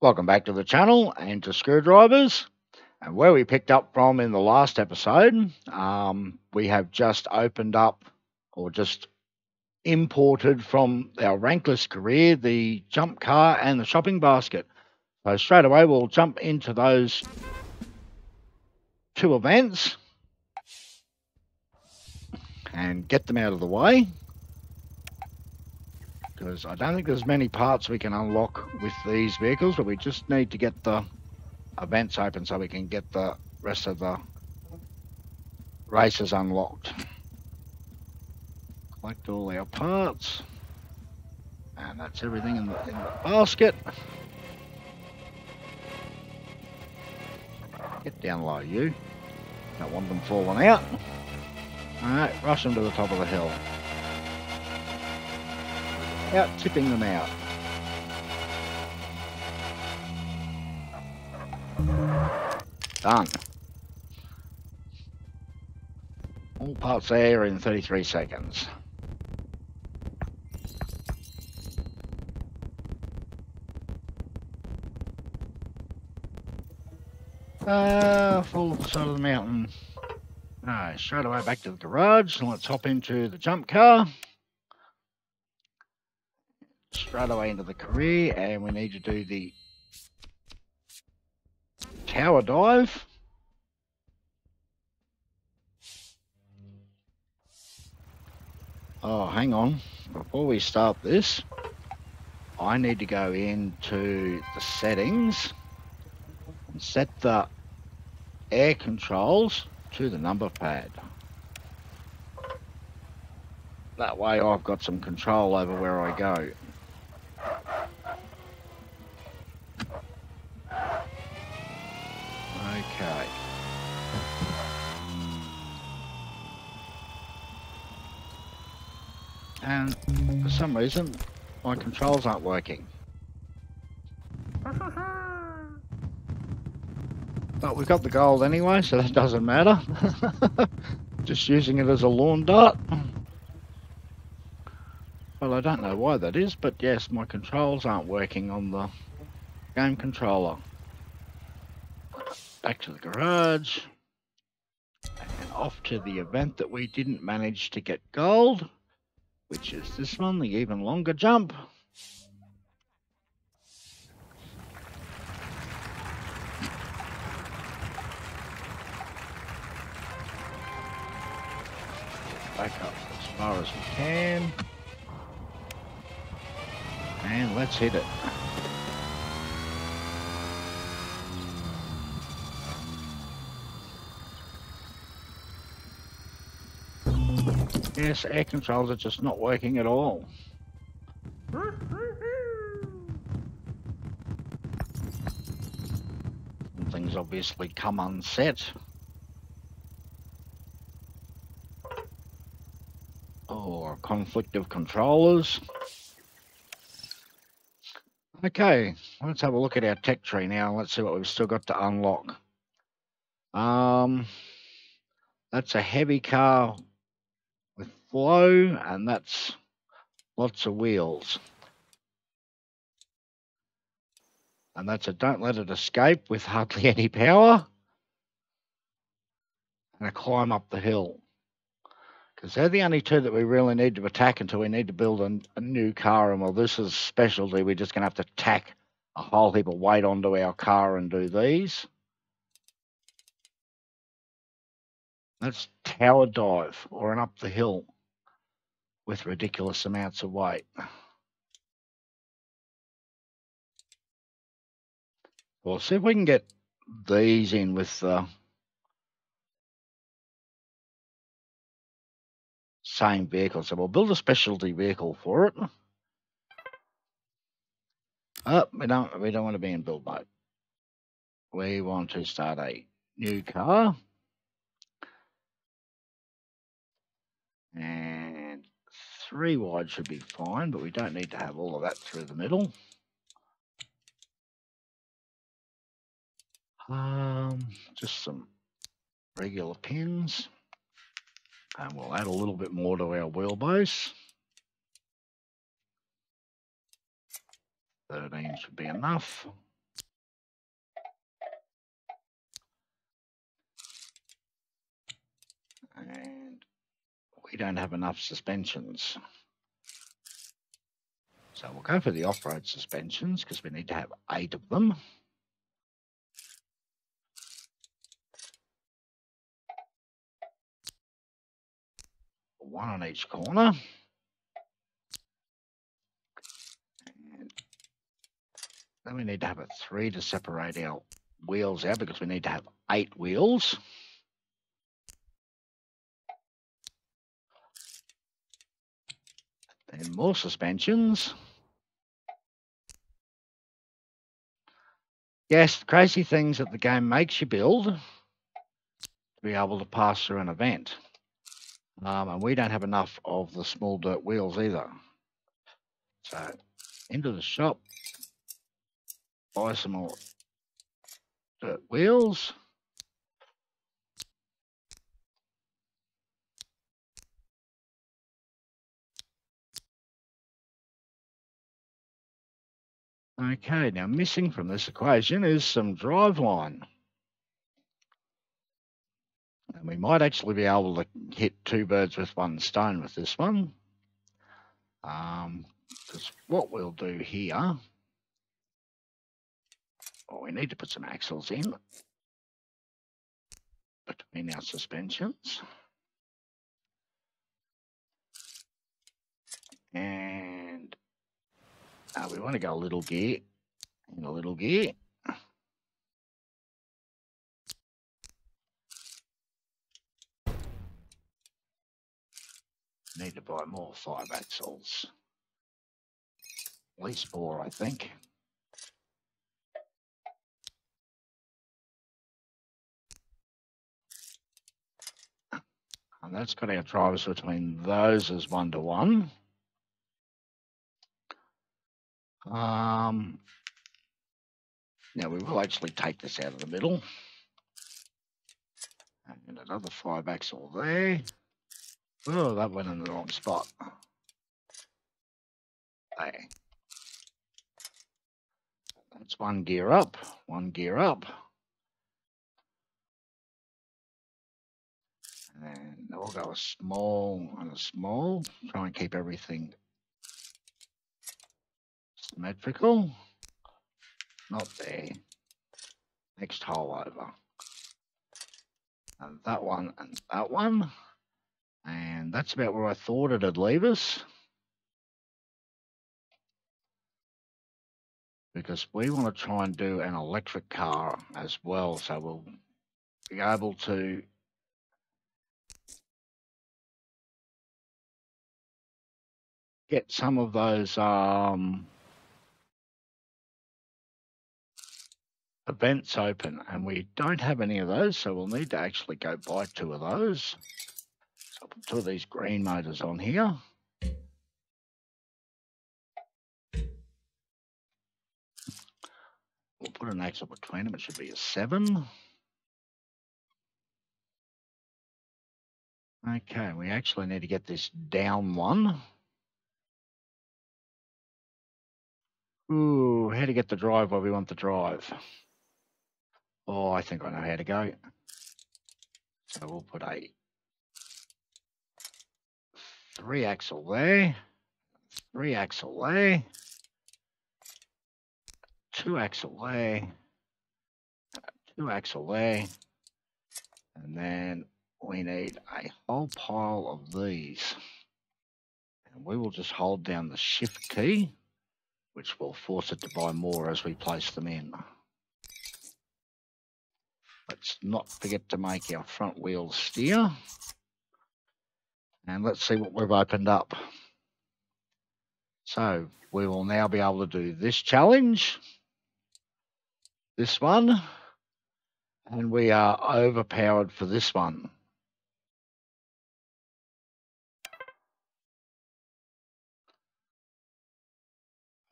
Welcome back to the channel and to Screwdrivers. And where we picked up from in the last episode, we have just opened up or just imported from our rankless career the jump car and the shopping basket. So straight away we'll jump into those two events and get them out of the way, because I don't think there's many parts we can unlock with these vehicles, but we just need to get the events open so we can get the rest of the races unlocked. Collect all our parts, and that's everything in the basket. Get down low, you. Don't want them falling out. Alright, rush them to the top of the hill. Out tipping them out. Done. All parts there in 33 seconds. Fall off the side of the mountain. Alright, straight away back to the garage, and let's hop into the jump car. Straight away into the career, and we need to do the tower dive. Oh, hang on. Before we start this, I need to go into the settings and set the air controls to the number pad. That way I've got some control over where I go. Okay. And for some reason, my controls aren't working. But we've got the gold anyway, so that doesn't matter. Just using it as a lawn dart. Well, I don't know why that is, but yes, my controls aren't working on the game controller. Back to the garage. And off to the event that we didn't manage to get gold, which is this one, the even longer jump. Back up as far as we can. And let's hit it. Yes, air controls are just not working at all. Some things obviously come unset. Or conflict of controllers. Okay, let's have a look at our tech tree now. Let's see what we've still got to unlock. That's a heavy car with flow, and that's lots of wheels. And that's a don't let it escape with hardly any power. And a climb up the hill. Because they're the only two that we really need to attack until we need to build a new car. And well, this is specialty. We're just going to have to tack a whole heap of weight onto our car and do these. That's tower dive, or an up the hill with ridiculous amounts of weight. We'll see if we can get these in with the same vehicle. So we'll build a specialty vehicle for it. Oh, we don't want to be in build mode. We want to start a new car. And 3 wide should be fine, but we don't need to have all of that through the middle. Just some regular pins. And we'll add a little bit more to our wheelbase. 13 should be enough. And we don't have enough suspensions. So we'll go for the off-road suspensions because we need to have 8 of them. One on each corner. And then we need to have a 3 to separate our wheels out because we need to have 8 wheels. And more suspensions. Yes, the crazy things that the game makes you build to be able to pass through an event. And we don't have enough of the small dirt wheels either. So into the shop, buy some more dirt wheels. Okay, now missing from this equation is some driveline. And we might actually be able to hit 2 birds with 1 stone with this one. Because what we'll do here, well, we need to put some axles in between our suspensions. And we want to go a little gear and a little gear. Need to buy more 5 axles. At least 4, I think. And that's got our drivers between those as 1 to 1. Now we will actually take this out of the middle. And another 5 axle there. Oh, that went in the wrong spot. There. That's 1 gear up, 1 gear up. And we'll go a small and a small. Try and keep everything symmetrical. Not there. Next hole over. And that one and that one. And that's about where I thought it'd leave us. Because we want to try and do an electric car as well. So we'll be able to get some of those events open, and we don't have any of those, so we'll need to actually go buy 2 of those. So I'll put 2 of these green motors on here. We'll put an axle between them. It should be a 7. Okay, we actually need to get this down 1. Ooh, how to get the drive where we want the drive. Oh, I think I know how to go. So we'll put a 3 axle there, 3 axle there, 2 axle there, 2 axle there, and then we need a whole pile of these. And we will just hold down the shift key, which will force it to buy more as we place them in. Let's not forget to make our front wheels steer. And let's see what we've opened up. So we will now be able to do this challenge, this one, and we are overpowered for this one.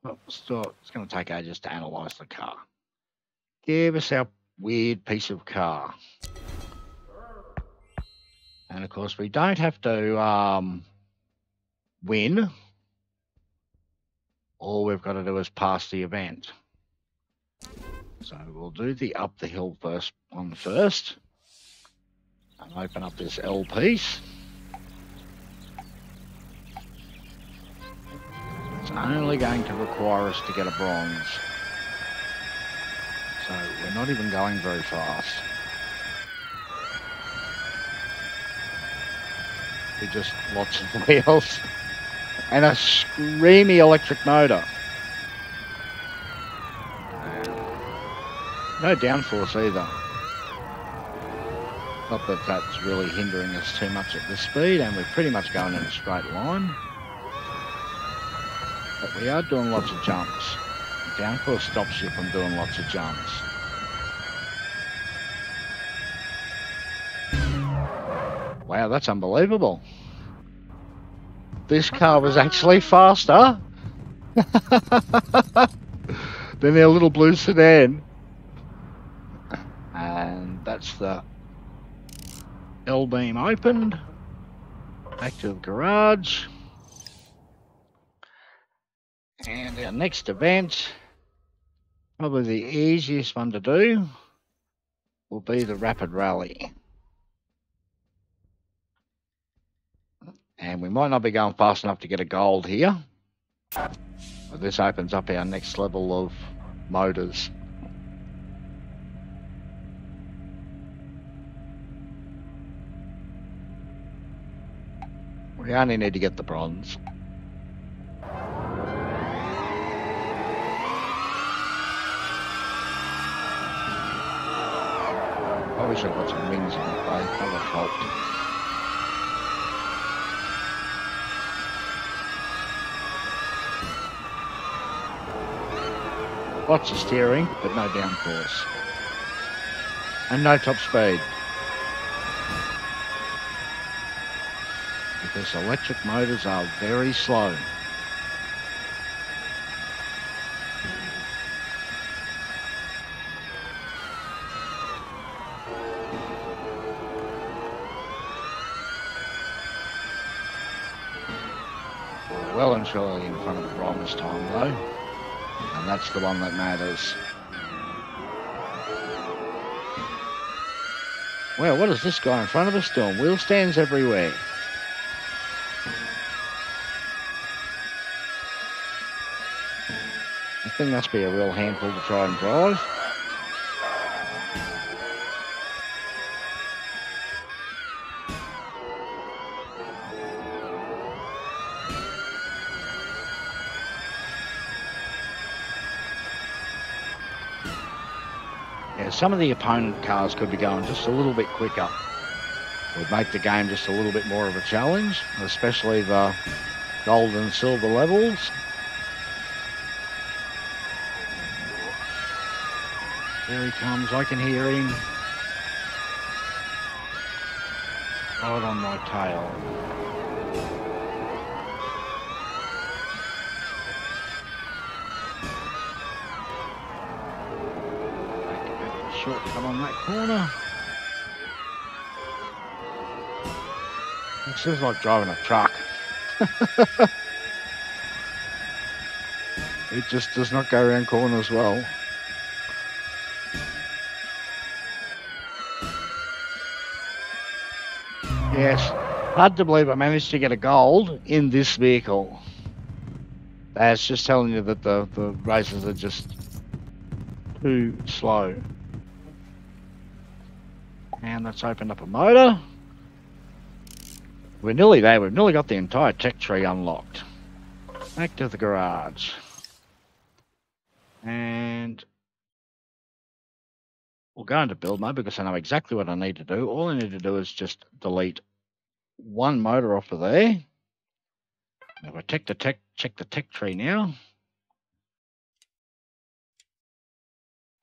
Oh, so it's going to take ages to analyse the car. Give us our weird piece of car. And of course, we don't have to win. All we've got to do is pass the event. So we'll do the up the hill one first. And open up this L piece. It's only going to require us to get a bronze. So we're not even going very fast. We're just lots of wheels and a screamy electric motor. No downforce either. Not that that's really hindering us too much at this speed, and we're pretty much going in a straight line. But we are doing lots of jumps. Downforce stops you from doing lots of jumps. Wow, that's unbelievable. This car was actually faster than their little blue sedan. And that's the L-beam opened. Back to the garage. And our next event, probably the easiest one to do, will be the rapid rally. And we might not be going fast enough to get a gold here. But this opens up our next level of motors. We only need to get the bronze. I wish I'd got some wings in the play. That would have helped. Lots of steering, but no downforce. And no top speed. Because electric motors are very slow. Well and surely in front of the Brom this time though. And that's the one that matters. Well, what is this guy in front of us doing? Wheel stands everywhere. I think must be a real handful to try and drive. Yeah, some of the opponent cars could be going just a little bit quicker. Would make the game just a little bit more of a challenge, especially the gold and silver levels. There he comes, I can hear him. Right on my tail. Shortcut on that corner. This is like driving a truck. It just does not go around corners well. Yes, hard to believe I managed to get a gold in this vehicle. That's just telling you that the races are just too slow. And that's opened up a motor. We're nearly there. We've nearly got the entire tech tree unlocked. Back to the garage. And we'll go into build mode because I know exactly what I need to do. All I need to do is just delete one motor off of there. If I check the tech tree now.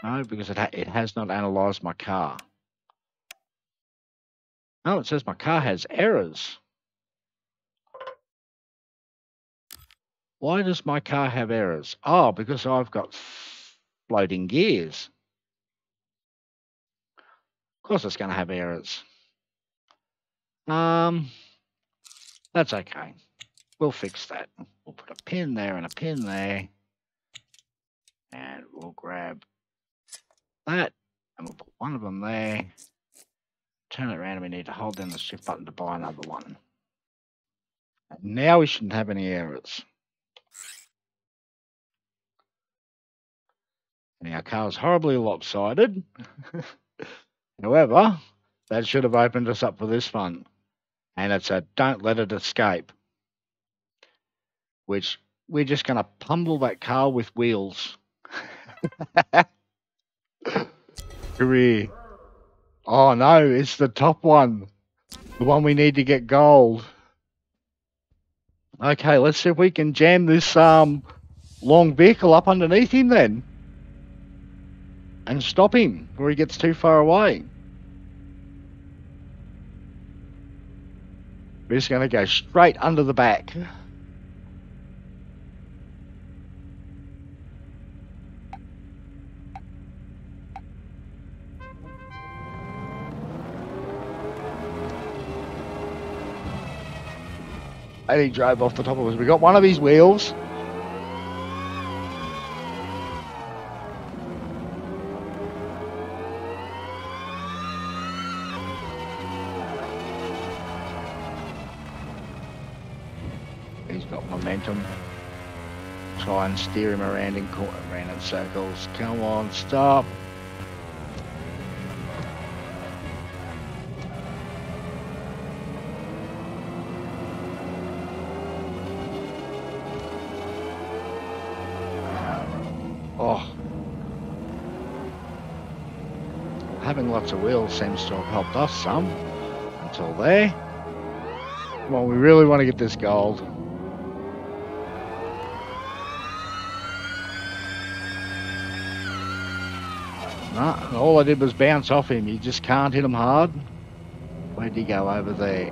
No, because it has not analysed my car. Oh, it says my car has errors. Why does my car have errors? Oh, because I've got floating gears. Of course it's going to have errors. That's okay. We'll fix that. We'll put a pin there and a pin there. And we'll grab that. And we'll put one of them there. turn it around and we need to hold down the shift button to buy another one. And now we shouldn't have any errors. And our car's horribly lopsided. However, that should have opened us up for this one. And it's a don't let it escape. Which we're just going to pummel that car with wheels. Career. Oh no, it's the top one. The one we need to get gold. Okay, let's see if we can jam this long vehicle up underneath him then. And stop him before he gets too far away. We're just going to go straight under the back. And he drove off the top of us. We got one of his wheels. He's got momentum. Try and steer him around in circles. Come on, stop. Oh. Having lots of wheels seems to have helped us some. Until there. Well, we really want to get this gold. No, all I did was bounce off him. You just can't hit him hard. Where'd he go over there?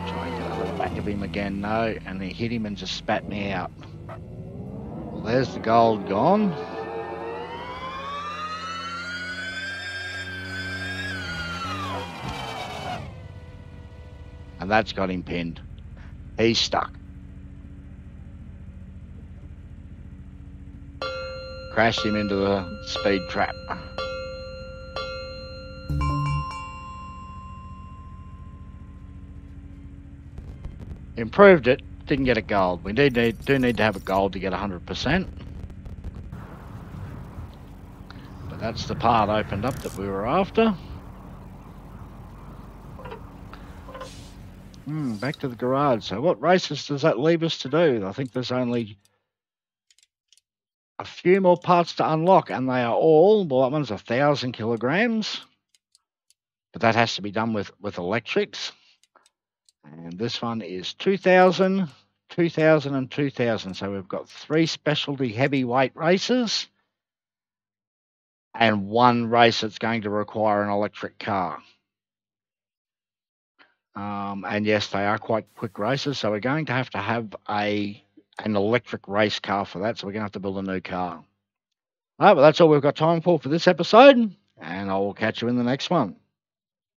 Try and get over the back of him again. No, and he hit him and just spat me out. Well, there's the gold gone. And that's got him pinned. He's stuck. Crashed him into the speed trap. Improved it, didn't get a gold. We do need to have a gold to get 100%. But that's the part opened up that we were after. Back to the garage. So what races does that leave us to do? I think there's only a few more parts to unlock, and they are all, well, that one's 1,000 kilograms, but that has to be done with electrics. And this one is 2,000, 2,000, and 2,000. So we've got 3 specialty heavyweight races and 1 race that's going to require an electric car. And yes, they are quite quick races, so we're going to have an electric race car for that, so we're going to have to build a new car. All right, well, that's all we've got time for this episode, and I will catch you in the next one.